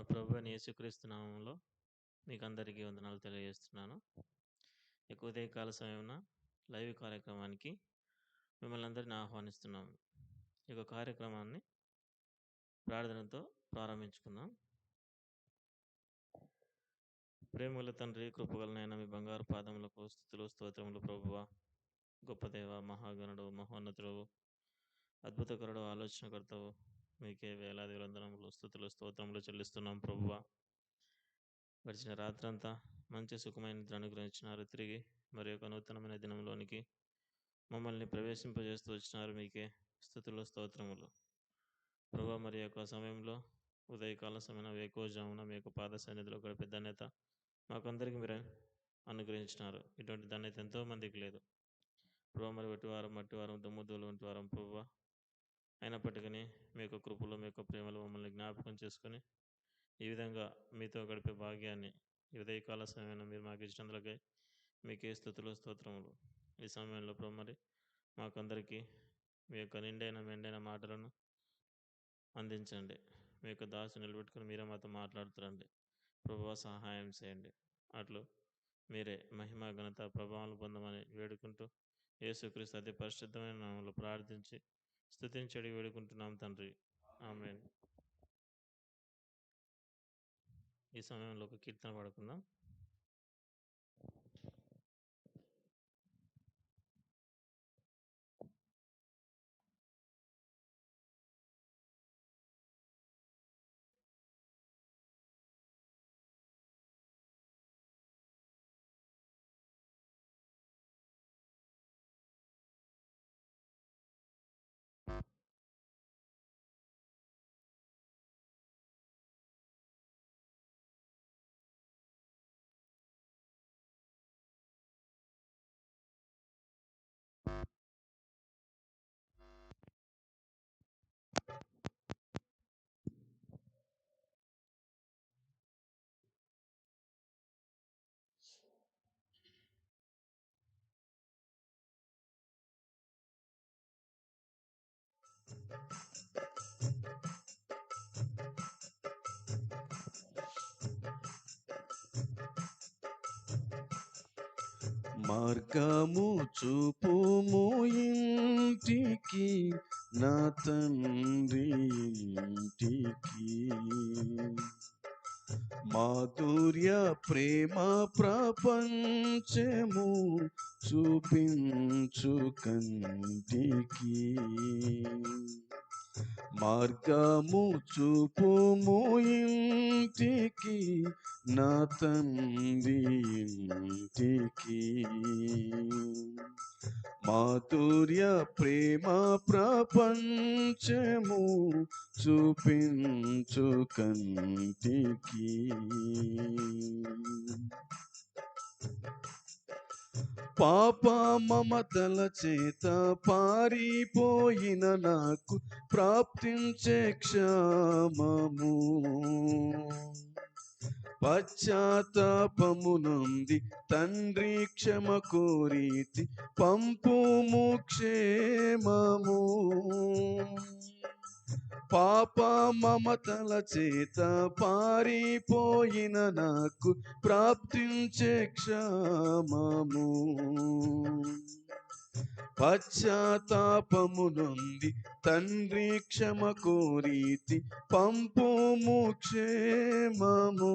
మన ప్రభు అయిన యేసుక్రీస్తు నామంలో మీకు అందరికీ వందనాలు తెలియజేస్తున్నాను. ఇక ఉదయకాల సమయమున లైవ్ కార్యక్రమానికి మిమ్మల్ని అందరిని ఆహ్వానిస్తున్నాము. ఈ యొక్క కార్యక్రమాన్ని ప్రార్థనతో ప్రారంభించుకుందాం. ప్రేమగల తండ్రి, కృపగలనైన మీ బంగారు పాదములకు స్తుతులు స్తోత్రములు ప్రభువా. గొప్ప దేవ, మహాగణుడు, మహోన్నతుడు, అద్భుతకరుడు, ఆలోచనకర్తవు, మీకే వేలాది వందనములు స్తుతులు స్తోత్రములు చెల్లిస్తున్నాం ప్రభువా. గడిచిన రాత్రంతా మంచి సుఖమైన నిద్ర అనుగ్రహించినారు. తిరిగి మరి యొక్క నూతనమైన దినంలోనికి మమ్మల్ని ప్రవేశింపజేస్తూ వచ్చినారు. మీకే స్తుతులు స్తోత్రములు ప్రభువా. మరి యొక్క సమయంలో ఉదయకాల సమయం వేకోజామున మీ యొక్క పాద సన్నిధిలో గడిపే ధన్యత మాకందరికీ మీరు అనుగ్రహించినారు. ఇటువంటి ధన్యత ఎంతోమందికి లేదు ప్రభువా. మరి మట్టివారం దుమ్ముదూలు వంటి వారం ప్రభువా. అయినప్పటికీ మీ యొక్క కృపలో, మీ యొక్క ప్రేమలో మమ్మల్ని జ్ఞాపకం చేసుకొని ఈ విధంగా మీతో గడిపే భాగ్యాన్ని ఈ ఉదయకాల సమయంలో మీరు మాకు ఇచ్చినందులకై మీకే స్తుతులు స్తోత్రములు. ఈ సమయంలో ప్రభు మరి మాకందరికీ మీ యొక్క నిండైన మెండైన మాటలను అందించండి. మీ యొక్క దాసు నిలబెట్టుకుని మీరే మాతో మాట్లాడుతురండి ప్రభువా. సహాయం చేయండి. అట్లు మీరే మహిమ ఘనత ప్రభావాలు పొందమని వేడుకుంటూ యేసుక్రీస్తు అతి పరిశుద్ధమైన నామములో ప్రార్థించి స్తుతించడి వేడుకుంటున్నాం తండ్రి, ఆమేన్. ఈ సమయంలో ఒక కీర్తన పాడుకుందాం. మార్గము చూపుము ఇంటికి, నా తండ్రి ఇంటికి. మాధుర్య ప్రేమ ప్రపంచము చూపించు కంటికి. మార్గము చూపుము ఇంటికి, నా తండ్రి ఇంటికి. మాధుర్య ప్రేమ ప్రపంచము చూపించు కంటికి. పాప మమతల చేత పారిపోయిన నాకు ప్రాప్తించే క్షేమము, పశ్చాత్తాపము నుండి తండ్రి క్షమ కోరితి పంపుము క్షేమము. పాప మమతల చేత పారిపోయిన నాకు ప్రాప్తించే క్షేమము, పశ్చాత్తాపము నుండి తండ్రి క్షమ కోరితి పంపుము క్షేమము.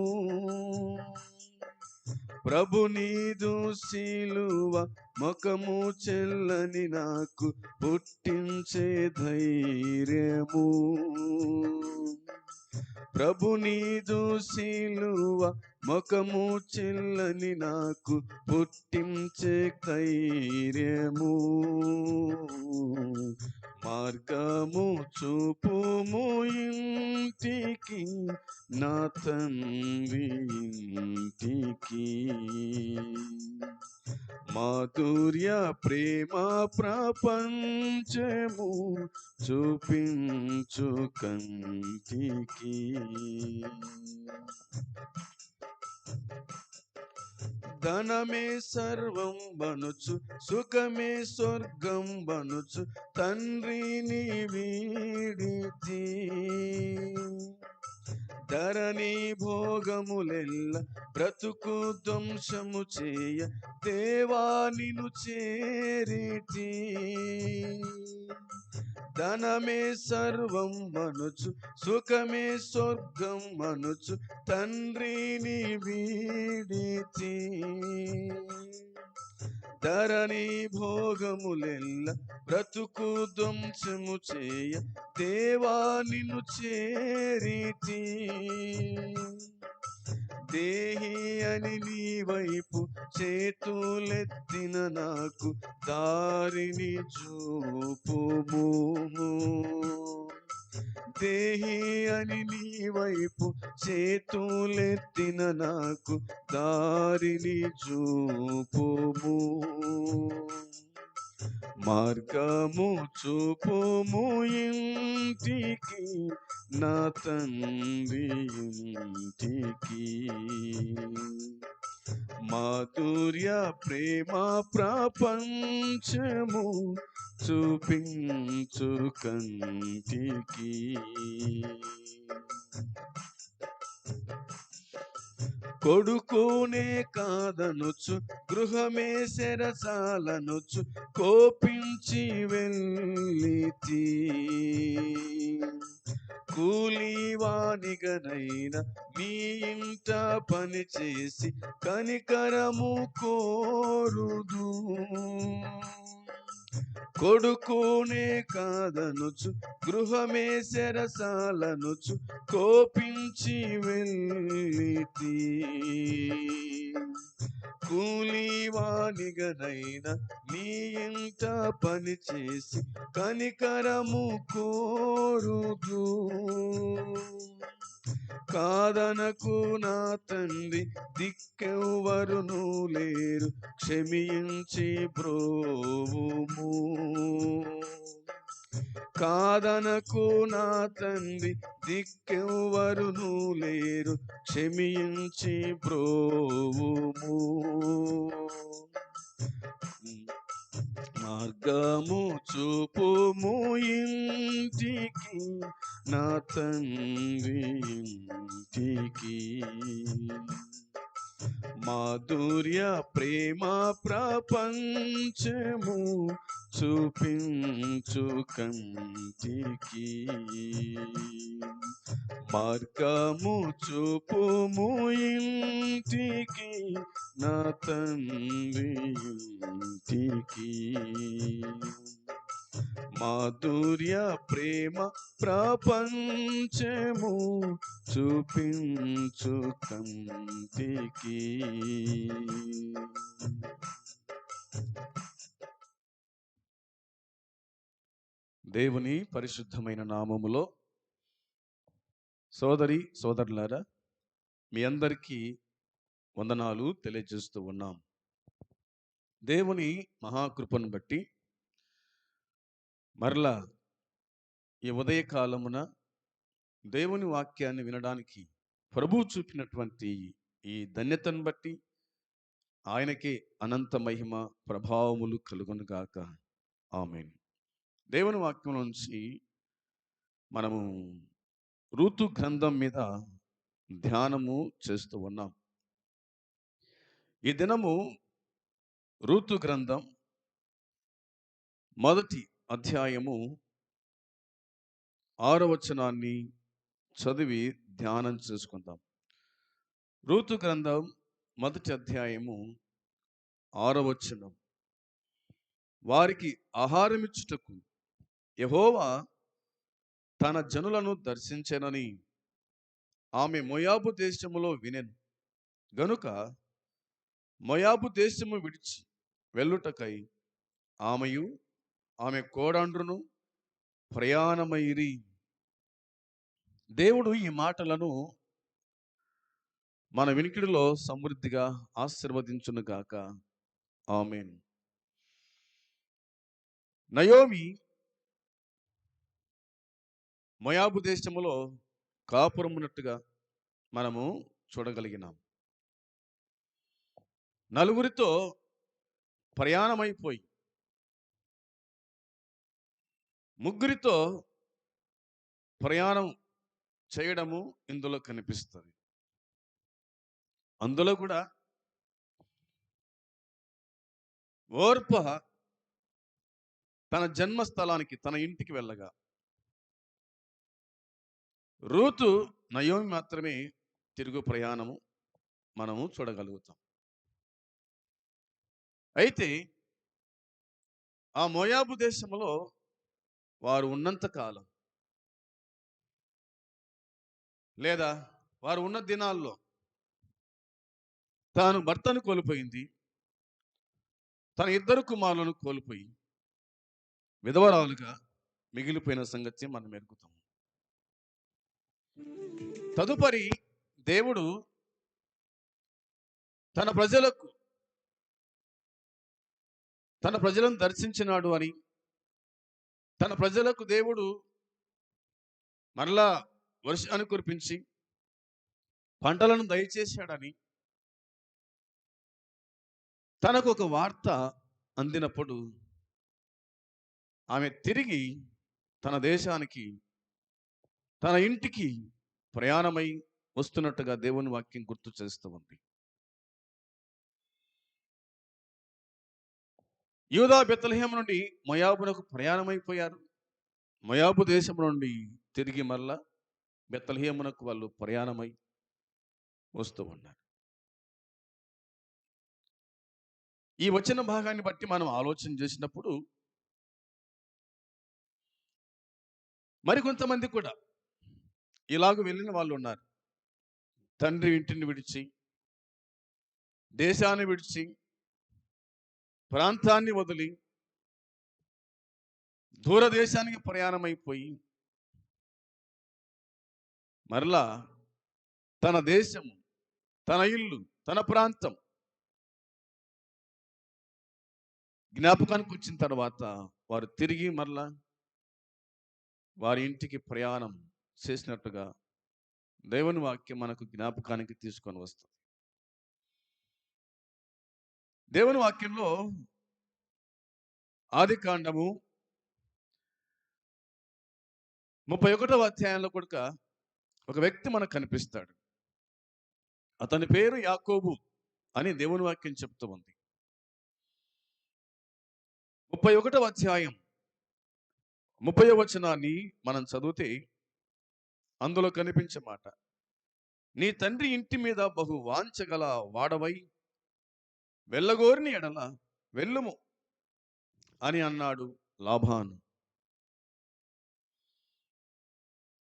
ప్రభు నీదు శిలువ ముఖము చెల్లని నాకు పుట్టించే ధైర్యము. ప్రభు నీదు శిలువ ముఖము చెల్లని నాకు పుట్టించే ధైర్యము. మార్గము చూపుము ఇంటికి, నా తండ్రి ఇంటికి. మాధుర్య ప్రేమ ప్రపంచము చూపించు కంటికి. ధనమే సర్వం బనుచు సుఖమే స్వర్గం బనుచు తండ్రిని వీడితి. ధరణి భోగములెల్ల బ్రతుకు ధ్వంసము చేయ దేవా నిన్ను చేరితి. ధనమే సర్వం మనుచు సుఖమే స్వర్గం మనుచు తండ్రిని వీడితి. ధరణి భోగములెల్ల బ్రతుకు ధ్వంసము చేయ దేవా నిన్ను చేరితి. దేహి అని నీ వైపు చేతులెత్తిన నాకు దారిని చూపుము. దేహి అని నీ వైపు చేతులెత్తిన నాకు దారిని చూపుము. మార్గము చూపుము ఇంటికి, నా తండ్రి ఇంటికి. మాధుర్య ప్రేమ ప్రపంచము చూపించు కంటికి. కొడుకునే కాదనుచు గృహమే సెరసాలనుచు కోపించి వెళ్ళితి. కూలివానిగనైనా నీ ఇంట పని చేసి కనికరము కోరుదు. కొడుకునే కాదనుచు గృహమే సెరసాలనుచు కోపించి వెళ్ళితి. కూలివానిగనైనా నీ ఇంట పని చేసి కనికరము కోరుదు. కాదనకు నా తండ్రి, దిక్కెవ్వరును లేరు, క్షమించి బ్రోవుము. కాదనకు నా తండ్రి, దిక్కెవ్వరును లేరు, క్షమించి బ్రోవుము. మార్గము చూపుము ఇంటికి, నా తండ్రి ఇంటికి. మాధుర్య ప్రేమ ప్రపంచము చూపించు కంటికి. మార్గము చూపుము ఇంటికి, నా తండ్రి ఇంటికి. మాధుర్య ప్రేమ ప్రపంచము చూపించు కంటికి. దేవుని పరిశుద్ధమైన నామములో సోదరి సోదరులారా, మీ అందరికీ వందనాలు తెలియజేస్తూ ఉన్నాం. దేవుని మహాకృపను బట్టి మరలా ఈ ఉదయకాలమున దేవుని వాక్యాన్ని వినడానికి ప్రభువు చూపినటువంటి ఈ ధన్యతను బట్టి ఆయనకే అనంత మహిమ ప్రభావములు కలుగునుగాక. ఆమేన్. దేవుని వాక్యం నుంచి మనము ఋతు గ్రంథం మీద ధ్యానము చేస్తూ ఉన్నాం. ఈ దినము ఋతు గ్రంథం 1వ అధ్యాయము 6వ వచనాన్ని చదివి ధ్యానం చేసుకుందాం. ఋతు గ్రంథం 1వ అధ్యాయము 6వ వచనం. వారికి ఆహారమిచ్చుటకు యెహోవా తన జనులను దర్శించెనని ఆమె మోయాబు దేశములో వినెను గనుక మోయాబు దేశము విడిచి వెళ్ళుటకై ఆమెయు ఆమె కోడండ్రును ప్రయాణమైరి. దేవుడు ఈ మాటలను మన వినికిడిలో సమృద్ధిగా ఆశీర్వదించునుగాక. ఆమేన్. నయోమి మోయాబు దేశములో కాపురమున్నట్టుగా మనము చూడగలిగినాం. నలుగురితో ప్రయాణమైపోయి ముగ్గురితో ప్రయాణం చేయడము ఇందులో కనిపిస్తుంది. అందులో కూడా ఓర్ప తన జన్మస్థలానికి, తన ఇంటికి వెళ్ళగా, రూతు, నయోమి మాత్రమే తిరుగు ప్రయాణము మనము చూడగలుగుతాం. అయితే ఆ మోయాబు దేశంలో వారు ఉన్నంత కాలం, లేదా వారు ఉన్న దినాల్లో తాను భర్తను కోల్పోయింది, తన ఇద్దరు కుమారులను కోల్పోయి విధవరాలుగా మిగిలిపోయిన సంగతి మనం ఎరుగుతాం. తదుపరి దేవుడు తన ప్రజలకు, తన ప్రజలను దర్శించినాడు అని, తన ప్రజలకు దేవుడు మరలా వర్షాన్ని కురిపించి పంటలను దయచేశాడని తనకు ఒక వార్త అందినప్పుడు ఆమె తిరిగి తన దేశానికి, తన ఇంటికి ప్రయాణమై వస్తున్నట్టుగా దేవుని వాక్యం గుర్తు చేస్తూ ఉంది. యూదా బెత్లెహేము నుండి మోయాబునకు ప్రయాణమైపోయారు. మోయాబు దేశం నుండి తిరిగి మరలా బెత్లెహేమునకు వాళ్ళు ప్రయాణమై వస్తూ ఉన్నారు. ఈ వచ్చిన భాగాన్ని బట్టి మనం ఆలోచన చేసినప్పుడు మరికొంతమంది కూడా ఇలాగ వెళ్ళిన వాళ్ళు ఉన్నారు. తండ్రి ఇంటిని విడిచి, దేశాన్ని విడిచి, ప్రాంతాన్ని వదిలి దూరదేశానికి ప్రయాణమైపోయి మరలా తన దేశం, తన ఇల్లు, తన ప్రాంతం జ్ఞాపకానికి వచ్చిన తర్వాత వారు తిరిగి మరలా వారి ఇంటికి ప్రయాణం చేసినట్టుగా దేవుని వాక్యం మనకు జ్ఞాపకానికి తీసుకొని వస్తుంది. దేవుని వాక్యంలో ఆదికాండము 31వ అధ్యాయంలో కూడా ఒక వ్యక్తి మనకు కనిపిస్తాడు. అతని పేరు యాకోబు అని దేవుని వాక్యం చెప్తూ ఉంది. 31వ అధ్యాయం 30వ వచనాన్ని మనం చదివితే అందులో కనిపించే మాట, నీ తండ్రి ఇంటి మీద బహు వాంఛగల వాడవై వెళ్ళగోరిని ఎడల వెళ్ళుము అని అన్నాడు లాబాను.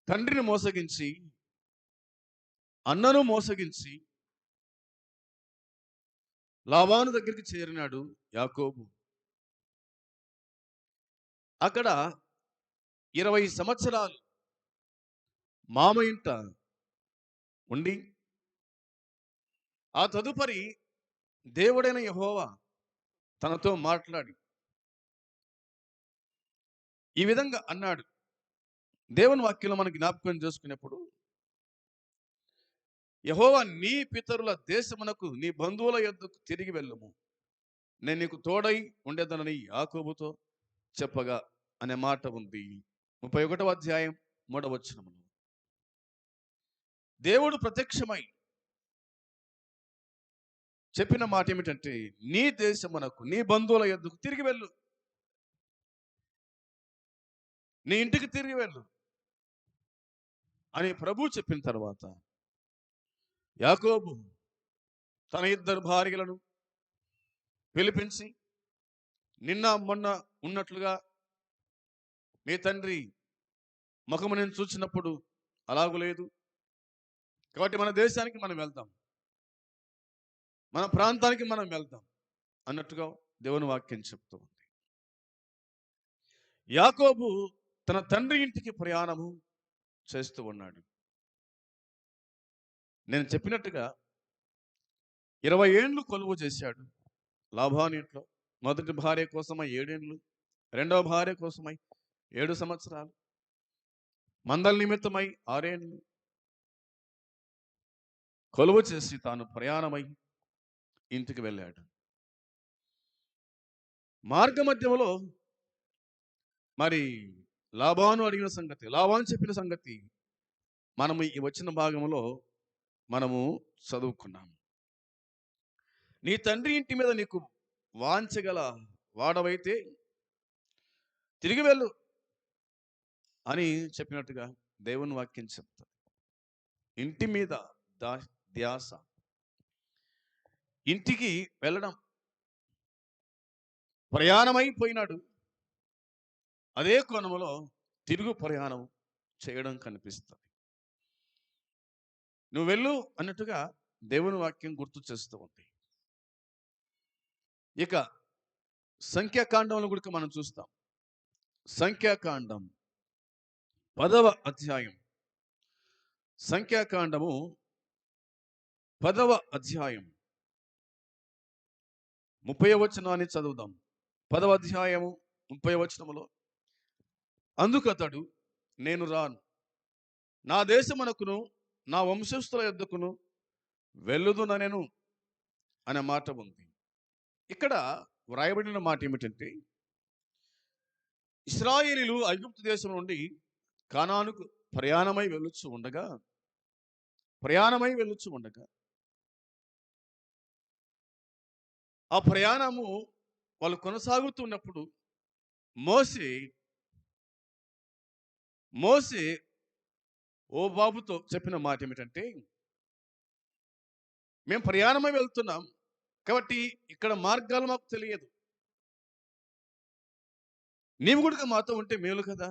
తండ్రిని మోసగించి, అన్నను మోసగించి లాబాను దగ్గరికి చేరినాడు యాకోబు. అక్కడ 20 సంవత్సరాలు మామ ఇంట ఉండి ఆ తదుపరి దేవుడైన యెహోవా తనతో మాట్లాడి ఈ విధంగా అన్నాడు. దేవుని వాక్యంలో మనకి జ్ఞాపకం చేసుకునేప్పుడు, యెహోవా నీ పితరుల దేశమునకు, నీ బంధువుల యొద్దకు తిరిగి వెళ్ళము, నేను నీకు తోడై ఉండేదనని యాకోబుతో చెప్పగా అనే మాట ఉంది 31వ అధ్యాయం 3వ వచనములో. దేవుడు ప్రత్యక్షమై చెప్పిన మాట ఏమిటంటే, నీ దేశమునకు, నీ బంధువుల యొద్దకు తిరిగి వెళ్ళు, నీ ఇంటికి తిరిగి వెళ్ళు అని ప్రభు చెప్పిన తర్వాత యాకోబు తన ఇద్దరు భార్యలను పిలిపించి, నిన్న మొన్న ఉన్నట్లుగా మీ తండ్రి ముఖము నేను చూసినప్పుడు అలాగూ లేదు, కాబట్టి మన దేశానికి మనం వెళ్దాం, మన ప్రాంతానికి మనం వెళ్దాం అన్నట్టుగా దేవుని వాక్యం చెప్తూ ఉంది. యాకోబు తన తండ్రి ఇంటికి ప్రయాణము చేస్తూ ఉన్నాడు. నేను చెప్పినట్టుగా 20 ఏండ్లు కొలువు చేశాడు లాబాను ఇంట్లో. మొదటి భార్య కోసమై 7 ఏండ్లు, రెండవ భార్య కోసమై 7 సంవత్సరాలు, మందల నిమిత్తమై 6 ఏండ్లు కొలువు చేసి తాను ప్రయాణమై ఇంటికి వెళ్ళాడు. మార్గ మధ్యములో మరి లాబాను అడిగిన సంగతి, లాబాను చెప్పిన సంగతి మనము ఈ వచ్చిన భాగంలో మనము చదువుకున్నాము. నీ తండ్రి ఇంటి మీద నీకు వాంచగల వాడవైతే తిరిగి వెళ్ళు అని చెప్పినట్టుగా దేవుని వాక్యం చెప్తారు. ఇంటి మీద ధ్యాస, ఇంటికి వెళ్ళడం, ప్రయాణమైపోయినాడు. అదే కోణంలో తిరుగు ప్రయాణం చేయడం కనిపిస్తుంది. నువ్వు వెళ్ళు అన్నట్టుగా దేవుని వాక్యం గుర్తు చేస్తూ ఉంది. ఇక సంఖ్యాకాండంలో కూడా మనం చూస్తాం. సంఖ్యాకాండం 10వ అధ్యాయం, సంఖ్యాకాండము 10వ అధ్యాయం 30వ వచనాన్ని చదువుదాం. 10వ అధ్యాయము 30వ వచనములో, అందుకు అతడు, నేను రాను, నా దేశమునకును నా వంశస్థుల యొద్దకును వెళ్ళుదుననెను అనే మాట ఉంది. ఇక్కడ వ్రాయబడిన మాట ఏమిటంటే, ఇశ్రాయేలీలు ఐగుప్తు దేశం నుండి కానానుకు ప్రయాణమై వెళ్ళొచ్చు ఉండగా ఆ ప్రయాణము వాళ్ళు కొనసాగుతున్నప్పుడు మోసే ఓ బాబుతో చెప్పిన మాట ఏమిటంటే, మేము ప్రయాణమై వెళ్తున్నాం కాబట్టి ఇక్కడ మార్గాలు మాకు తెలియదు, నీవు కూడా మాతో ఉంటే మేలు కదా,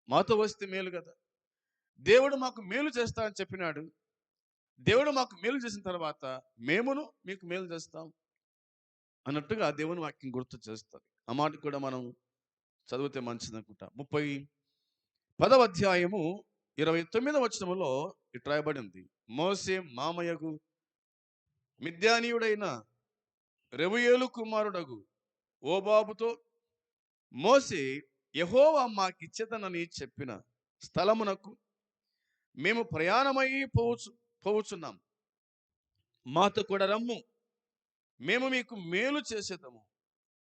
మాతో వస్తే మేలు కదా, దేవుడు మాకు మేలు చేస్తానని చెప్పినాడు, దేవుడు మాకు మేలు చేసిన తర్వాత మేమును మీకు మేలు చేస్తాం అన్నట్టుగా దేవుని వాక్యం గుర్తు చేస్తుంది. ఆ మాట కూడా మనం చదివితే మంచిది అనుకుంటా. 10వ అధ్యాయము 29వ వచనములో ఇట్లా రాయబడింది, మోసే మామయ్యకు మిద్యానీయుడైన రెవుయేలు కుమారుడగు ఓబాబుతో, మోసే యెహోవా మాకిచ్చేదనని చెప్పిన స్థలమునకు మేము ప్రయాణమై పోవుచున్నాం, మాతో కూడా రమ్ము, మేము మీకు మేలు చేసేదము.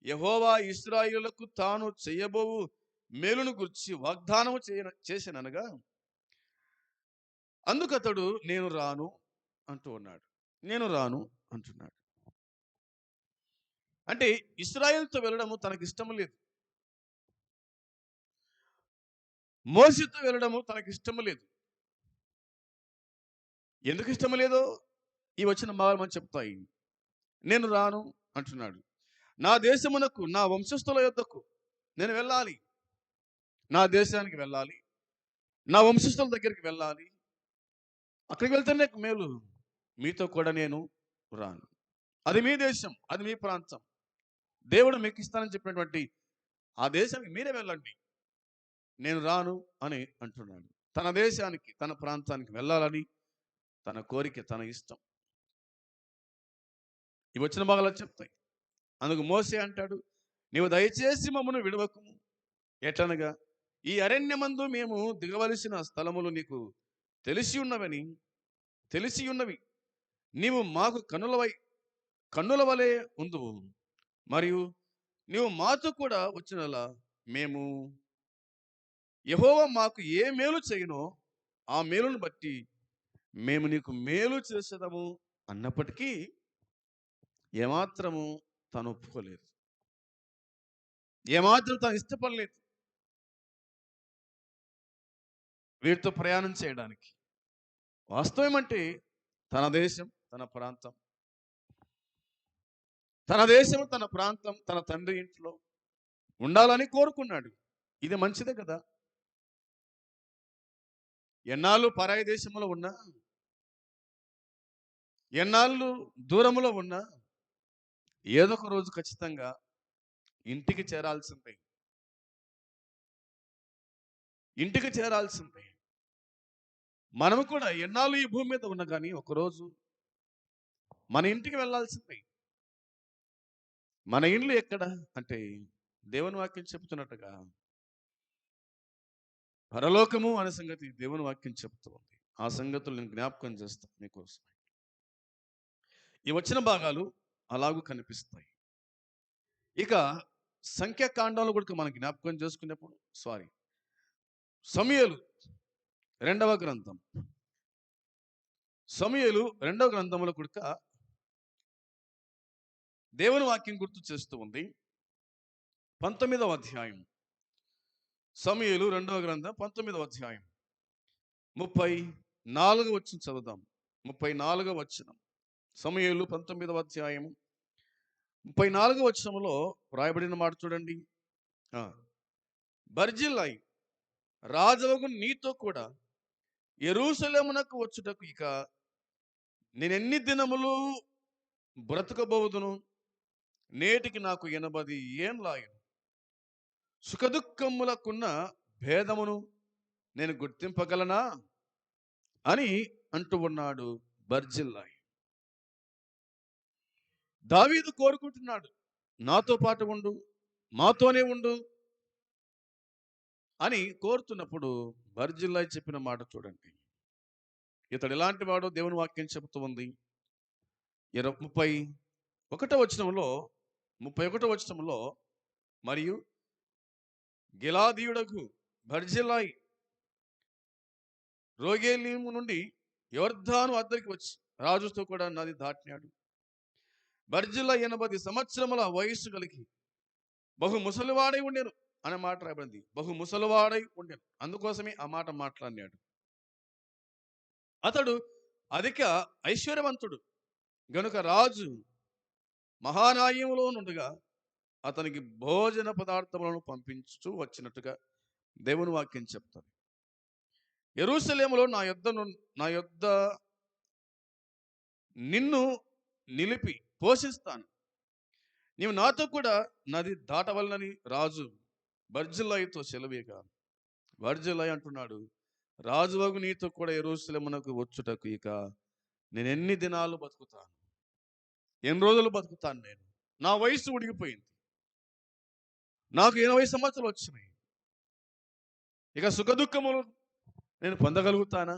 యెహోవా ఇశ్రాయేలులకు తాను చేయబోవు మేలును గురించి వాగ్దానము చేసిననగా, అందుకతడు నేను రాను అంటూ ఉన్నాడు. నేను రాను అంటున్నాడు. అంటే ఇశ్రాయేలుతో వెళ్ళడము తనకి ఇష్టం లేదు, మోసెతో వెళ్ళడము తనకి ఇష్టం లేదు. ఎందుకు ఇష్టం లేదో ఈ వచ్చిన భాగాలు మనం చెప్తాయి. నేను రాను అంటున్నాడు. నా దేశమునకు, నా వంశస్థుల యొద్దకు నేను వెళ్ళాలి, నా దేశానికి వెళ్ళాలి, నా వంశస్థుల దగ్గరికి వెళ్ళాలి, అక్కడికి వెళ్తే నాకు మేలు, మీతో కూడా నేను రాను. అది మీ దేశం, అది మీ ప్రాంతం, దేవుడు మీకు ఇస్తానని చెప్పినటువంటి ఆ దేశానికి మీరే వెళ్ళండి, నేను రాను అని అంటున్నాడు. తన దేశానికి, తన ప్రాంతానికి వెళ్ళాలని తన కోరిక, తన ఇష్టం. ఇవి వచ్చిన భాగాలు చెప్తాయి. అందుకు మోసే అంటాడు, నీవు దయచేసి మమ్మను విడవకుము, ఎట్లనగా ఈ అరణ్యమందు మేము దిగవలసిన స్థలములు నీకు తెలిసి ఉన్నవి, నీవు మాకు కన్నుల వలె ఉందువు, మరియు నీవు మాతో కూడా వచ్చినలా మేము యెహోవా మాకు ఏ మేలు చేయనో ఆ మేలును బట్టి మేము నీకు మేలు చేసేదము అన్నప్పటికీ ఏమాత్రము తను ఒప్పుకోలేదు, ఏమాత్రం తను ఇష్టపడలేదు వీటితో ప్రయాణం చేయడానికి. వాస్తవం అంటే తన దేశం, తన ప్రాంతం, తన తండ్రి ఇంట్లో ఉండాలని కోరుకున్నాడు. ఇది మంచిదే కదా. ఎన్నాళ్ళు పరాయి దేశంలో ఉన్నా, ఎన్నాళ్ళు దూరంలో ఉన్నా, ఏదో ఒక రోజు ఖచ్చితంగా ఇంటికి చేరాల్సిందే. మనము కూడా ఎన్నాళ్ళు ఈ భూమి మీద ఉన్నా కానీ ఒకరోజు మన ఇంటికి వెళ్ళాల్సిందే. మన ఇల్లు ఎక్కడ అంటే దేవుని వాక్యం చెప్తున్నట్టుగా పరలోకము అనే సంగతి దేవుని వాక్యం చెప్తూ ఉంది. ఆ సంగతులు నేను జ్ఞాపకం చేస్తాను మీకోసం. ఈ వచ్చిన భాగాలు అలాగూ కనిపిస్తాయి. ఇక సంఖ్యాకాండంలో కూడా మనం జ్ఞాపకం చేసుకునేప్పుడు సమూయేలు రెండవ గ్రంథం సమూయేలు రెండవ గ్రంథములో కూడా దేవుని వాక్యం గుర్తు చేస్తూ ఉంది. 19వ అధ్యాయం సమూయేలు రెండవ గ్రంథం 19వ అధ్యాయం 34వ వచనం చదువుదాం. 34వ వచనం సమూయేలు 19వ అధ్యాయం 34వ వచనంలో రాయబడిన మాట చూడండి. బర్జిల్లై రాజవగు నీతో కూడా యెరూషలేమునకు వచ్చుటకు ఇక నేనెన్ని దినములు బ్రతకబోదును? నేటికి నాకు 80 ఏండ్లాయను. సుఖదుఖములకున్న భేదమును నేను గుర్తింపగలనా అని అంటూ ఉన్నాడు బర్జిల్లై. దావీదు కోరుకుంటున్నాడు, నాతో పాటు ఉండు, మాతోనే ఉండు అని కోరుతున్నప్పుడు బర్జిల్లై చెప్పిన మాట చూడండి. ఇతడు ఎలాంటి వాడో దేవుని వాక్యం చెబుతూ ఉంది. 31వ వచనంలో మరియు గిలాదీయుడకు బర్జిల్లై రోగేలీము నుండి యొర్దాను అద్దరికి వచ్చి రాజుతో కూడా నది దాటినాడు. బర్జిల్లై 80 సంవత్సరముల వయస్సు కలిగి బహు ముసలివాడై ఉండెను అనే మాట రాయబడింది. బహు ముసలివాడై ఉండెను, అందుకోసమే ఆ మాట మాట్లాడినాడు. అతడు అధిక ఐశ్వర్యవంతుడు గనుక రాజు మహానాయంలో నుండిగా అతనికి భోజన పదార్థములను పంపించుచూ వచ్చినట్టుగా దేవుని వాక్యం చెప్తారు. యెరూషలేములో నా యొద్ద నిన్ను నిలిపి పోషిస్తాను, నీవు నాతో కూడా నది దాటవలనని రాజు బర్జిల్లైతో సెలవేగా. బర్జిల్లై అంటున్నాడు, రాజువగు నీతో కూడా యెరూషలేమునకు వచ్చుటకు ఇక నేను ఎన్ని దినాలు బతుకుతాను? ఎన్ని రోజులు బతుకుతాను? నా వయసు ఉడిగిపోయింది, నాకు 80 సంవత్సరాలు వచ్చినాయి. ఇక సుఖదుఖములు నేను పొందగలుగుతానా?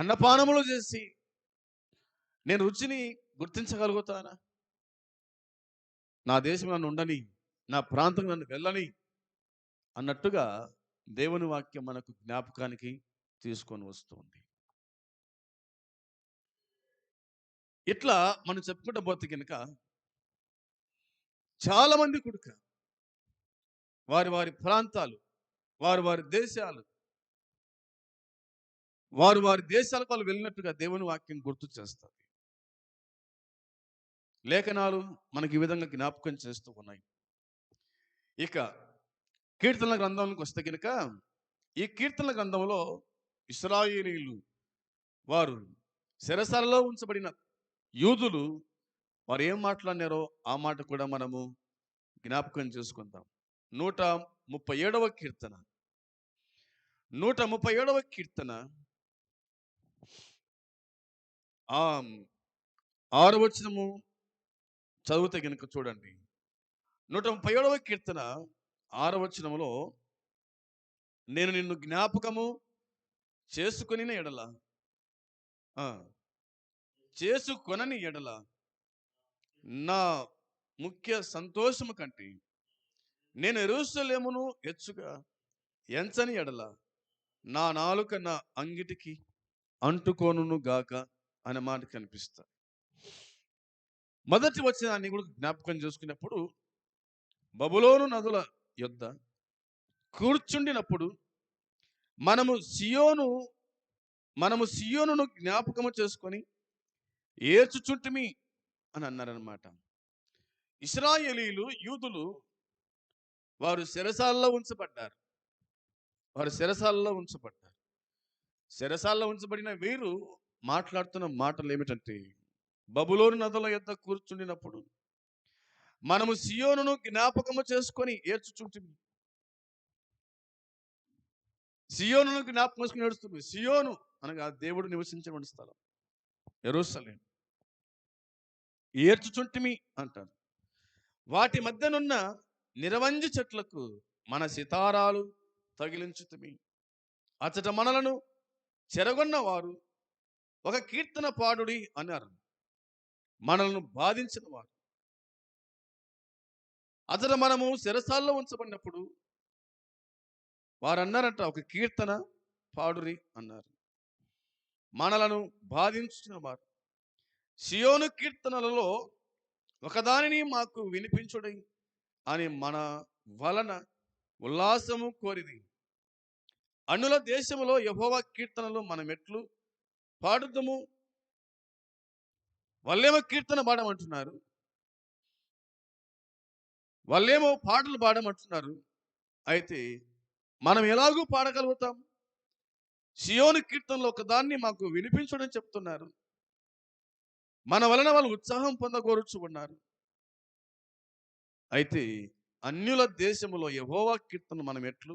అన్నపానములు చేసి నేను రుచిని గుర్తించగలుగుతానా? నా దేశం నన్ను ఉండని, నా ప్రాంతం నన్ను వెళ్ళని అన్నట్టుగా దేవుని వాక్యం మనకు జ్ఞాపకానికి తీసుకొని వస్తుంది. ఇట్లా మనం చెప్పుకుంటూ పోతే కనుక చాలా మంది కుడుక వారి వారి ప్రాంతాలు, వారి వారి దేశాలకు వాళ్ళు వెళ్ళినట్టుగా దేవుని వాక్యం గుర్తు చేస్తుంది. లేఖనాలు మనకి ఈ విధంగా జ్ఞాపకం చేస్తూ ఉన్నాయి. ఇక కీర్తనల గ్రంథంలోకి వస్తే కనుక ఈ కీర్తనల గ్రంథంలో ఇశ్రాయేలీయులు వారు చెరసాలలో ఉంచబడిన యూదులు వారు ఏం మాట్లాడినారో ఆ మాట కూడా మనము జ్ఞాపకం చేసుకుందాం. 137వ కీర్తన 137వ కీర్తన 6వ వచనము చదివితే కనుక చూడండి. 137వ కీర్తన 6వ వచనములో నేను నిన్ను జ్ఞాపకము చేసుకొనిన ఎడల చేసుకొనని ఎడల నా ముఖ్య సంతోషము కంటే నేను యెరూషలేమును హెచ్చుగా ఎంచని ఎడల నా నాలుక నా అంగిటికి అంటుకోనును గాక అనే మాట కనిపిస్తా. మొదటి వచనాన్ని కూడా జ్ఞాపకం చేసుకున్నప్పుడు బబులోను నదుల యొద్ద కూర్చుండినప్పుడు మనము సియోనును జ్ఞాపకము చేసుకొని ఏడ్చుచుంటిమి అని అన్నారనమాట. ఇశ్రాయేలీయులు యూదులు వారు చెరసాలలో ఉంచబడ్డారు. చెరసాలలో ఉంచబడిన వీరు మాట్లాడుతున్న మాటలు ఏమిటంటే, బబులోను నదుల యొద్ద కూర్చుండినప్పుడు మనము సియోనును జ్ఞాపకము చేసుకొని ఏడ్చుచుంటిమి. సియోనును జ్ఞాపకం చేసుకుని ఏడుస్తుంది. సియోను అనగా దేవుడు నివసించే స్థలం, యెరూషలేము. ఏడ్చుచుంటిమి అంటారు. వాటి మధ్యనున్న నిరవంజి చెట్లకు మన సితారాలు తగిలించుతిమి. అచ్చట మనలను చెరగొన్న వారు ఒక కీర్తన పాడుడి అన్నారు. మనల్ని బాధించిన వారు అచ్చట మనము చెరసాల్లో ఉంచబడినప్పుడు వారు అన్నారంట, ఒక కీర్తన పాడురి అన్నారు. మనలను బాధించిన వారు సియోను కీర్తనలలో ఒకదానిని మాకు వినిపించుడి అని మన వలన ఉల్లాసము కోరిది. అన్యుల దేశములో యెహోవా కీర్తనలు మనమెట్లు పాడుదము? వాళ్ళేమో కీర్తన పాడమంటున్నారు, వాళ్ళేమో పాటలు పాడమంటున్నారు. అయితే మనం ఎలాగూ పాడగలుగుతాం? సియోను కీర్తనలో ఒకదాన్ని మాకు వినిపించుడని చెప్తున్నారు. మన వలన వాళ్ళు ఉత్సాహం పొందగోరుచు ఉన్నారు. అయితే అన్యుల దేశములో యెహోవా కీర్తన మనం ఎట్లు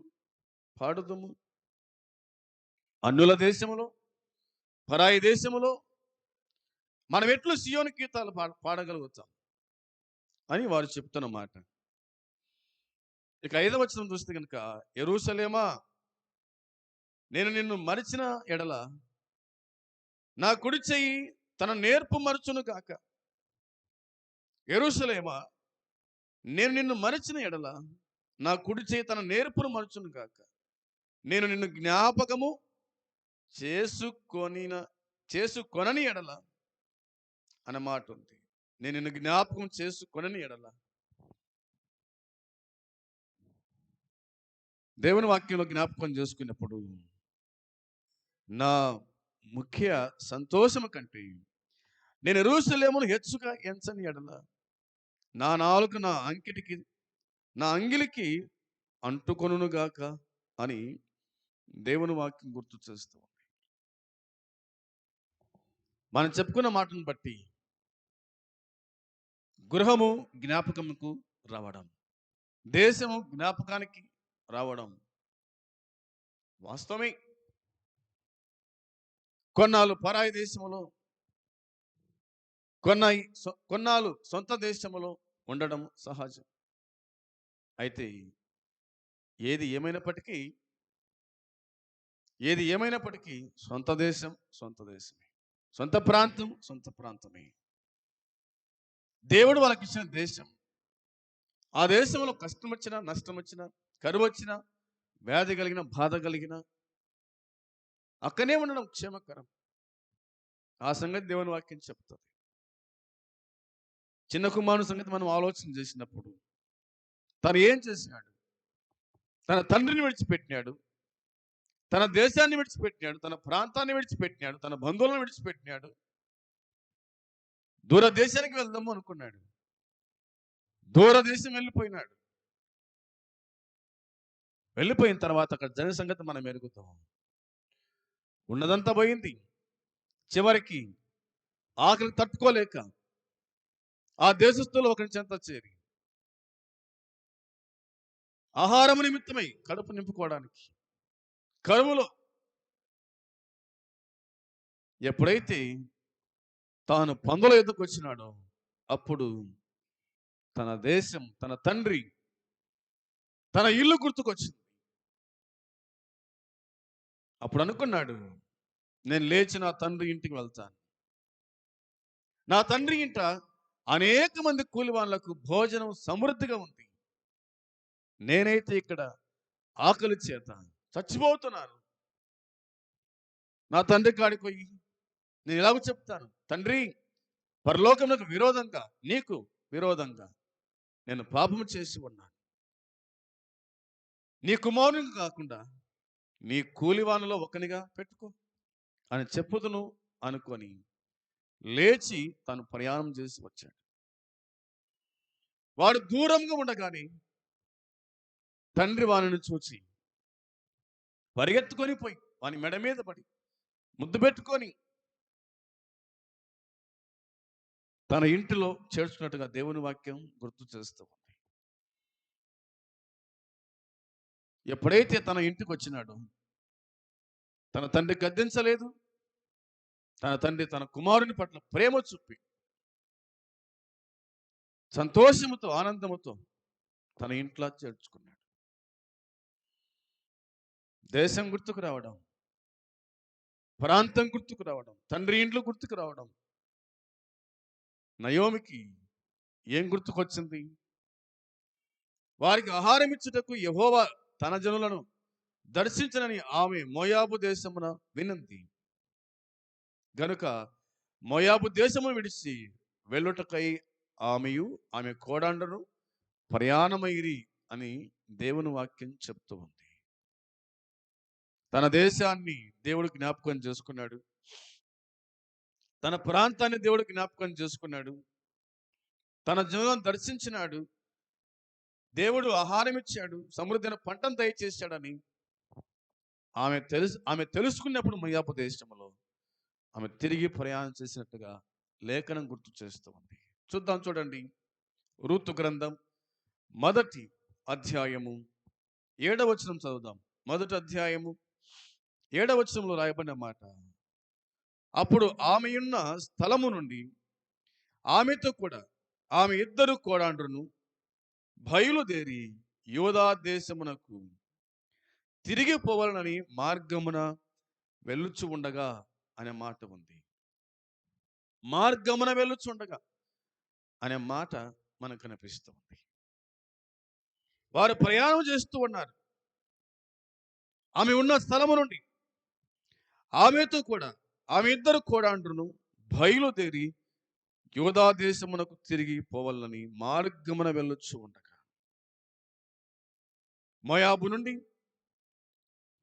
పాడుదము? అన్యుల దేశములో, పరాయి దేశములో మనం ఎట్లు సియోను కీర్తనలు పాడగలుగుతాం అని వారు చెప్తున్న మాట. ఇక 5వ వచనం చూస్తే కనుక, యెరూషలేమా, నేను నిన్ను మరిచిన ఎడల నా కుడి చెయ్యి తన నేర్పు మరచును గాక. యెరూషలేమా, నేను నిన్ను మరిచిన ఎడల నా కుడి చెయ్యి తన నేర్పును మరచును గాక. నేను నిన్ను జ్ఞాపకము చేసుకొనని ఎడల అన్న మాట ఉంది. నేను నిన్ను జ్ఞాపకం చేసుకొనని ఎడల. దేవుని వాక్యంలో జ్ఞాపకం చేసుకున్నప్పుడు నా ముఖ్య సంతోషము కంటే నేను యెరూషలేమును హెచ్చుగా ఎంచని ఎడల నా నాలుక నా అంగిలికి అంటుకొనుగాక అని దేవుని వాక్యం గుర్తు చేస్తూ ఉంది. మనం చెప్పుకున్న మాటను బట్టి గృహము జ్ఞాపకముకు రావడం, దేశము జ్ఞాపకానికి రావడం వాస్తవమే. కొన్నాళ్ళు పరాయి దేశములో, కొన్నాళ్ళు సొంత దేశములో ఉండడం సహజం. అయితే ఏది ఏమైనప్పటికీ సొంత దేశం సొంత దేశమే, సొంత ప్రాంతం సొంత ప్రాంతమే. దేవుడు వాళ్ళకి ఇచ్చిన దేశం. ఆ దేశంలో కష్టం వచ్చినా, నష్టం వచ్చినా, కరువు వచ్చినా, వ్యాధి కలిగిన, బాధ కలిగిన అక్కనే ఉండడం క్షేమకరం. ఆ సంగతి దేవుని వాక్యం చెప్తుంది. చిన్న కుమారుని సంగతి మనం ఆలోచన చేసినప్పుడు తను ఏం చేసినాడు? తన తండ్రిని విడిచిపెట్టినాడు, తన దేశాన్ని విడిచిపెట్టినాడు, తన ప్రాంతాన్ని విడిచిపెట్టినాడు, తన బంధువులను విడిచిపెట్టినాడు. దూరదేశానికి వెళ్దాము అనుకున్నాడు, దూరదేశం వెళ్ళిపోయినాడు. వెళ్ళిపోయిన తర్వాత అక్కడ జన సంగతి మనం ఎరుగుతాం. ఉన్నదంతా పోయింది. చివరికి ఆకలి తట్టుకోలేక ఆ దేశస్తులు ఒకరి చెంత చేరి ఆహారం నిమిత్తమై కడుపు నింపుకోవడానికి కరువులో ఎప్పుడైతే తాను పందుల ఎద్దుకు వచ్చినాడో అప్పుడు తన దేశం, తన తండ్రి, తన ఇల్లు గుర్తుకొచ్చింది. అప్పుడు అనుకున్నాడు, నేను లేచి నా తండ్రి ఇంటికి వెళ్తాను. నా తండ్రి ఇంట అనేక మంది కూలివాళ్లకు భోజనం సమృద్ధిగా ఉంది. నేనైతే ఇక్కడ ఆకలి చేత చచ్చిపోతున్నాను. నా తండ్రి కాడికి పోయి నేను ఇలాగ చెప్తాను, తండ్రి, పరలోకమునకు విరోధంగా, నీకు విరోధంగా నేను పాపము చేసి ఉన్నాను. నీ కుమారుని కాకుండా నీ కూలివానిలో ఒకనిగా పెట్టుకో అని చెప్పుదును అనుకొని లేచి తను ప్రయాణం చేసి వచ్చాడు. వాడు దూరంగా ఉండగానే తండ్రి వానిని చూచి పరిగెత్తుకొని పోయి వాని మెడ మీద పడి ముద్దు పెట్టుకొని తన ఇంటిలో చేర్చున్నట్టుగా దేవుని వాక్యం గుర్తు చేస్తూ ఉంది. ఎప్పుడైతే తన ఇంటికి వచ్చినాడో తన తండ్రి గద్దించలేదు. తన తండ్రి తన కుమారుని పట్ల ప్రేమ చూపి సంతోషముతో, ఆనందముతో తన ఇంట్లో చేర్చుకున్నాడు. దేశం గుర్తుకు రావడం, ప్రాంతం గుర్తుకు రావడం, తండ్రి ఇంట్లో గుర్తుకు రావడం. నయోమికి ఏం గుర్తుకొచ్చింది? వారికి ఆహారం ఇచ్చుటకు యెహోవా తన జనులను దర్శించనని ఆమె మోయాబు దేశమున వినంది గనుక మోయాబు దేశమును విడిచి వెళ్ళుటకై ఆమెయు ఆమె కోడండను ప్రయాణమైరి అని దేవుని వాక్యం చెప్తూ ఉంది. తన దేశాన్ని దేవుడు జ్ఞాపకం చేసుకున్నాడు. తన ప్రాంతాన్ని దేవుడు జ్ఞాపకం చేసుకున్నాడు. తన జనం దర్శించినాడు. దేవుడు ఆహారం ఇచ్చాడు, సమృద్ధైన పంటను దయచేశాడని ఆమె తెలుసుకున్నప్పుడు మోయాబు దేశంలో ఆమె తిరిగి ప్రయాణం చేసినట్టుగా లేఖనం గుర్తు చేస్తూ ఉంది. చూద్దాం, చూడండి. రూతు గ్రంథం 1వ అధ్యాయము 7వ వచనం చదువుదాం. 1వ అధ్యాయము 7వ వచనంలో రాయబడిన మాట: అప్పుడు ఆమెయున్న స్థలము నుండి ఆమెతో కూడా ఆమె ఇద్దరు కోడాండ్రును బయలుదేరి యోధా దేశమునకు తిరిగి పోవాలని మార్గమున వెళ్ళుచు ఉండగా అనే మాట ఉంది. మార్గమున వెళ్ళుచుండగా అనే మాట మనకు కనిపిస్తుంది. వారు ప్రయాణం చేస్తూ ఉన్నారు. ఆమె ఉన్న స్థలము నుండి ఆమెతో కూడా ఆమె ఇద్దరు కోడాండ్రును బయలుదేరి యోధా దేశమునకు తిరిగి పోవాలని మార్గమున వెళ్ళొచ్చు ఉండగా మోయాబు నుండి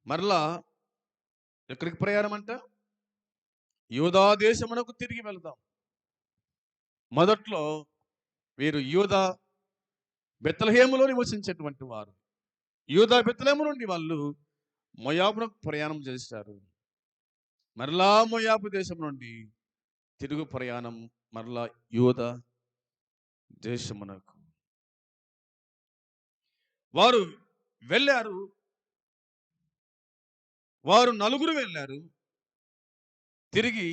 మరలా ఎక్కడికి ప్రయాణం అంట? యోధా దేశమునకు తిరిగి వెళ్దాం. మొదట్లో వీరు యూదా బెత్లెహేములో నివసించేటువంటి వారు. యూదా బెత్లెహేము నుండి వాళ్ళు మోయాబునకు ప్రయాణం చేశారు. మరలా మోయాబు దేశం నుండి తిరుగు ప్రయాణం మరలా యూదా దేశమునకు వారు వెళ్ళారు. వారు నలుగురు వెళ్ళారు. తిరిగి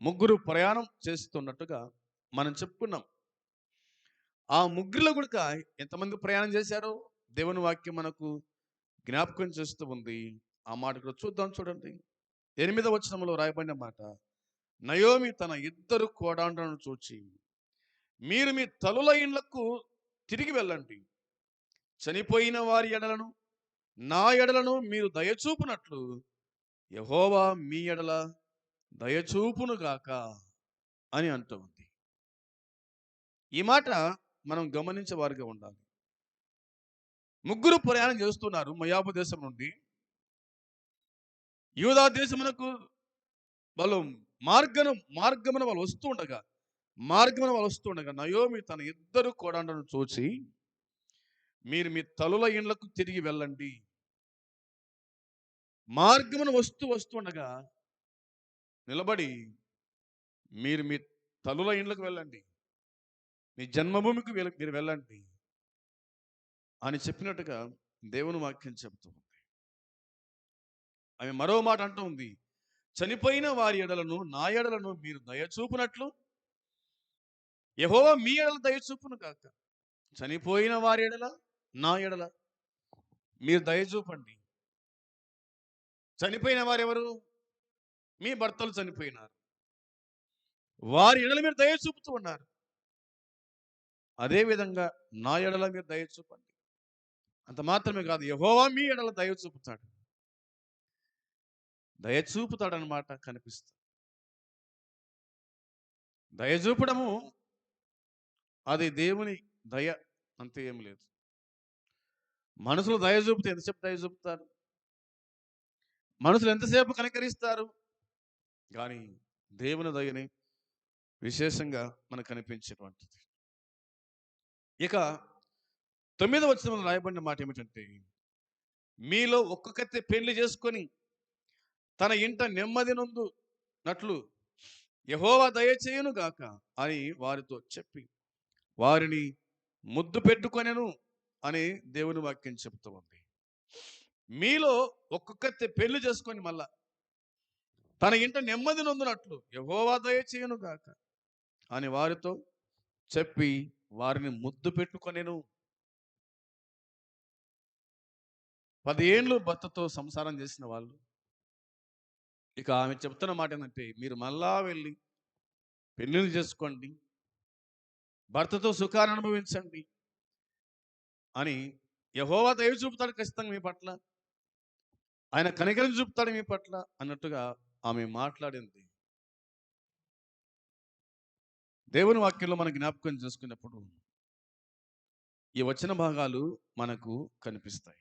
ముగ్గురు ప్రయాణం చేస్తున్నట్టుగా మనం చెప్పుకున్నాం. ఆ ముగ్గురులో కూడా ఎంతమంది ప్రయాణం చేశారో దేవుని వాక్యం మనకు జ్ఞాపకం చేస్తూ ఉంది. ఆ మాట కూడా చూద్దాం, చూడండి. 8వ వచనంలో రాయబడిన మాట: నయోమి తన ఇద్దరు కోడాండ్రులను చూచి, మీరు మీ తల్లుల ఇండ్లకు తిరిగి వెళ్ళండి. చనిపోయిన వారి ఎడలను నా ఎడలను మీరు దయచూపునట్లు యెహోవా మీ ఎడల దయచూపునుగాక అని అంటూ ఉంది. ఈ మాట మనం గమనించే వారిగా ఉండాలి. ముగ్గురు ప్రయాణం చేస్తున్నారు మోయాబు దేశం నుండి యూదా దేశమునకు. వాళ్ళు మార్గమున వాళ్ళు వస్తూ ఉండగా నయోమి తన ఇద్దరు కోడాండ్రులను చూసి, మీరు మీ తల్లుల ఇండ్లకు తిరిగి వెళ్ళండి. మార్గమున వస్తుండగా నిలబడి, మీరు మీ తల్లుల ఇండ్లకు వెళ్ళండి, మీ జన్మభూమికి మీరు వెళ్ళండి అని చెప్పినట్టుగా దేవుని వాక్యం చెబుతుంది. ఆమె మరో మాట అంటూ ఉంది: చనిపోయిన వారి ఎడలను నా ఎడలను మీరు దయచూపునట్లు యెహోవా మీ ఎడల దయచూపును కాక. చనిపోయిన వారి ఎడల నా ఎడల మీరు దయచూపండి. చనిపోయిన వారు ఎవరు? మీ భర్తలు చనిపోయినారు. వారి ఎడల మీరు దయ చూపుతూ ఉన్నారు. అదేవిధంగా నా ఎడల మీరు దయ చూపండి. అంత మాత్రమే కాదు, యెహోవా మీ ఎడల దయ చూపుతాడు. దయ చూపుతాడనమాట కనిపిస్తుంది. దయ చూపడము అది దేవుని దయ, అంతే ఏం లేదు. మనుషులు దయ చూపితే ఎంతసేపు దయ చూపుతారు? మనుషులు ఎంతసేపు కనికరిస్తారు? కానీ దేవుని దయని విశేషంగా మనకు కనిపించేటువంటిది. ఇక 9వ వచనంలో రాయబడిన మాట ఏమిటంటే, మీలో ఒక్కొక్కతే పెళ్లి చేసుకొని తన ఇంట నెమ్మది నొందునట్లు యెహోవా దయచేయును గాక అని వారితో చెప్పి వారిని ముద్దు పెట్టుకొనెను అని దేవుని వాక్యం చెబుతూ ఉంది. మీలో ఒక్కొక్కతే పెళ్లి చేసుకొని మళ్ళా తన ఇంట నెమ్మది నొందునట్లు యెహోవా దయచేయును గాక అని వారితో చెప్పి వారిని ముద్దు పెట్టుకొనెను. 10 ఏళ్ళు భర్తతో సంసారం చేసిన వాళ్ళు ఇక ఆమె చెప్తున్న మాట ఏంటంటే, మీరు మళ్ళా వెళ్ళి పెళ్ళిళ్ళు చేసుకోండి, భర్తతో సుఖాన్ని అనుభవించండి అని యెహోవా దయ చూపుతాడు ఖచ్చితంగా మీ పట్ల, ఆయన కనికరం చూపుతాడు మీ పట్ల అన్నట్టుగా ఆమె మాట్లాడింది. దేవుని వాక్యంలో మనం జ్ఞాపకం చేసుకున్నప్పుడు ఈ వచన భాగాలు మనకు కనిపిస్తాయి.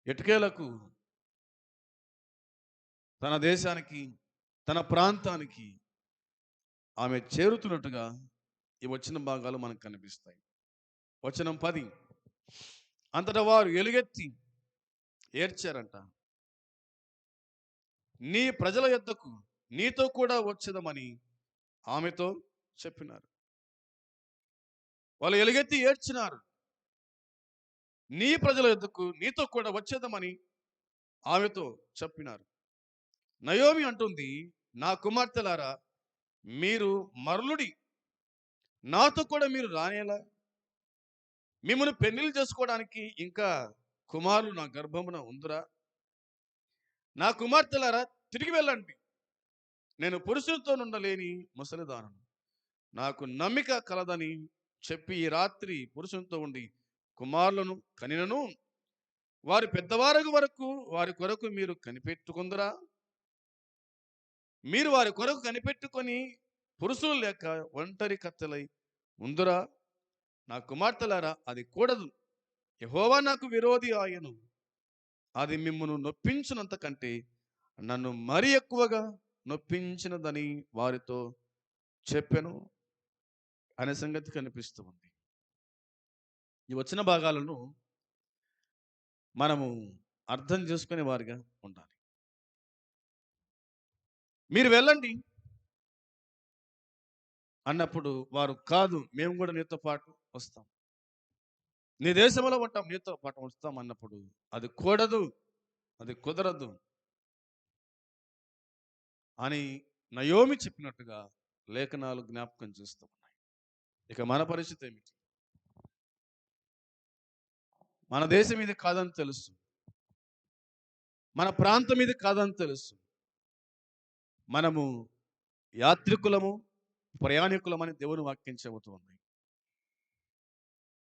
ఎటుకేలకు తన దేశానికి, తన ప్రాంతానికి ఆమె చేరుతున్నట్టుగా ఈ వచన భాగాలు మనకు కనిపిస్తాయి. వచనం 10, అంతటా వారు ఎలుగెత్తి ఏడ్చారంట. నీ ప్రజల యొద్దకు నీతో కూడా వచ్చేదమని ఆమెతో చెప్పినారు. వాళ్ళు ఎలుగెత్తి ఏడ్చినారు. నీ ప్రజల యొద్దకు నీతో కూడా వచ్చేదమని ఆమెతో చెప్పినారు. నయోమి అంటుంది, నా కుమార్తెలారా, మీరు మరలుడి, నాతో కూడా మీరు రానేలా? మిమ్మల్ని పెళ్లిళ్ళు చేసుకోవడానికి ఇంకా కుమారులు నా గర్భమున ఉందిరా? నా కుమార్తెలారా, తిరిగి వెళ్ళండి. నేను పురుషులతో నుండలేని ముసలిదానను, నాకు నమ్మిక కలదని చెప్పి ఈ రాత్రి పురుషునితో ఉండి కుమారులను కనినను వారి పెద్దవారు వరకు వారి కొరకు మీరు కనిపెట్టుకుందరా? మీరు వారి కొరకు కనిపెట్టుకొని పురుషులు లేక ఒంటరి కత్తెలై ఉందురా? నా కుమార్తెలారా, అది కూడదు. యెహోవా నాకు విరోధి ఆయను. అది మిమ్మును నొప్పించినంత కంటే నన్ను మరి ఎక్కువగా నొప్పించినదని వారితో చెప్పెను అనే సంగతి కనిపిస్తూ ఉంది. ఈ వచ్చిన భాగాలను మనము అర్థం చేసుకునే వారిగా ఉండాలి. మీరు వెళ్ళండి అన్నప్పుడు వారు, కాదు, మేము కూడా నీతో పాటు వస్తాం, నీ దేశంలో ఉంటాం, నీతో పాటు వస్తాం అన్నప్పుడు అది కూడదు, అది కుదరదు అని నయోమి చెప్పినట్టుగా లేఖనాలు జ్ఞాపకం చేస్తూ ఉన్నాయి. ఇక మన పరిస్థితి ఏమిటి? మన దేశం ఇది కాదని తెలుసు, మన ప్రాంతం ఇది కాదని తెలుసు, మనము యాత్రికులము, ప్రయాణికులమని దేవుని వాక్యం చెబుతుంది.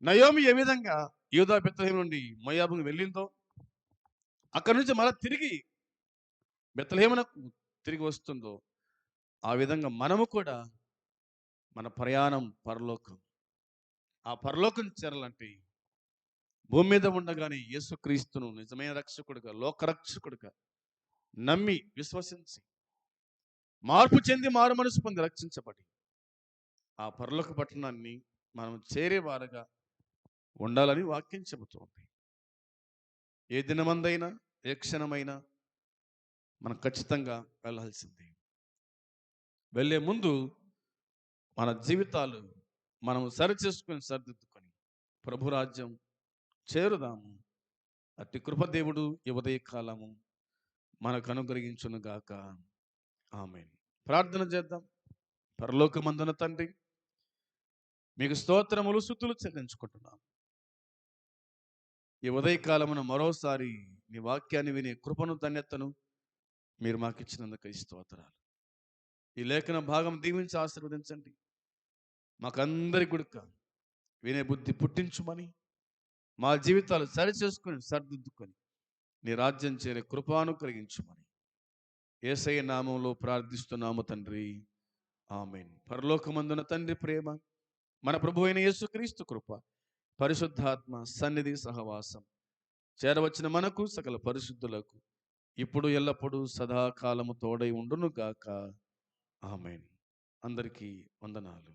నయోమి ఏ విధంగా యూదా బెత్లెహేము నుండి మోయాబుకు వెళ్ళిందో, అక్కడి నుంచి మళ్ళీ తిరిగి బెత్లెహేమునకు తిరిగి వస్తుందో, ఆ విధంగా మనము కూడా మన ప్రయాణం పరలోకం. ఆ పరలోకం చేరాలంటే భూమి మీద ఉండగానే యేసుక్రీస్తును నిజమైన రక్షకుడిగా, లోకరక్షకుడిగా నమ్మి విశ్వసించి మార్పు చెంది మారు మనసు పొంది రక్షించబడి ఆ పరలోక పట్టణాన్ని మనం చేరేవారుగా ఉండాలని వాక్యం చెబుతోంది. ఏ దినమందైనా, ఏ క్షణమైనా మనం ఖచ్చితంగా వెళ్ళాల్సిందే. వెళ్ళే ముందు మన జీవితాలు మనం సరిచేసుకొని సరిదిద్దుకొని ప్రభు రాజ్యం చేరుదాము. అట్టి కృపదేవుడు ఈ ఉదయ కాలము మనకు అనుగ్రహించును గాక. ఆమేన్. ప్రార్థన చేద్దాం. పరలోకమందున తండ్రి, మీకు స్తోత్రములు స్తుతులు చెల్లించుకుంటున్నాం. ఈ ఉదయకాలమున మరోసారి నీ వాక్యాన్ని వినే కృపను, ధన్యతను మీరు మాకు ఇచ్చినందుకు స్తోత్రాలు. ఈ లేఖన భాగం దీవించి ఆశీర్వదించండి. మాకందరి గుడిక వినే బుద్ధి పుట్టించుమని, మా జీవితాలు సరిచేసుకొని సరిదిద్దుకొని నీ రాజ్యం చేరే కృపాను కలిగించుమని యేసయ్య నామంలో ప్రార్థిస్తున్నాము తండ్రి. ఆమేన్. పరలోకమందున తండ్రి ప్రేమ, మన ప్రభు అయిన యేసుక్రీస్తు కృప, పరిశుద్ధాత్మ సన్నిధి సహవాసం చేరవచ్చిన మనకు సకల పరిశుద్ధులకు ఇప్పుడు ఎల్లప్పుడూ సదాకాలము తోడై ఉండును గాక. ఆమేన్. అందరికీ వందనాలు.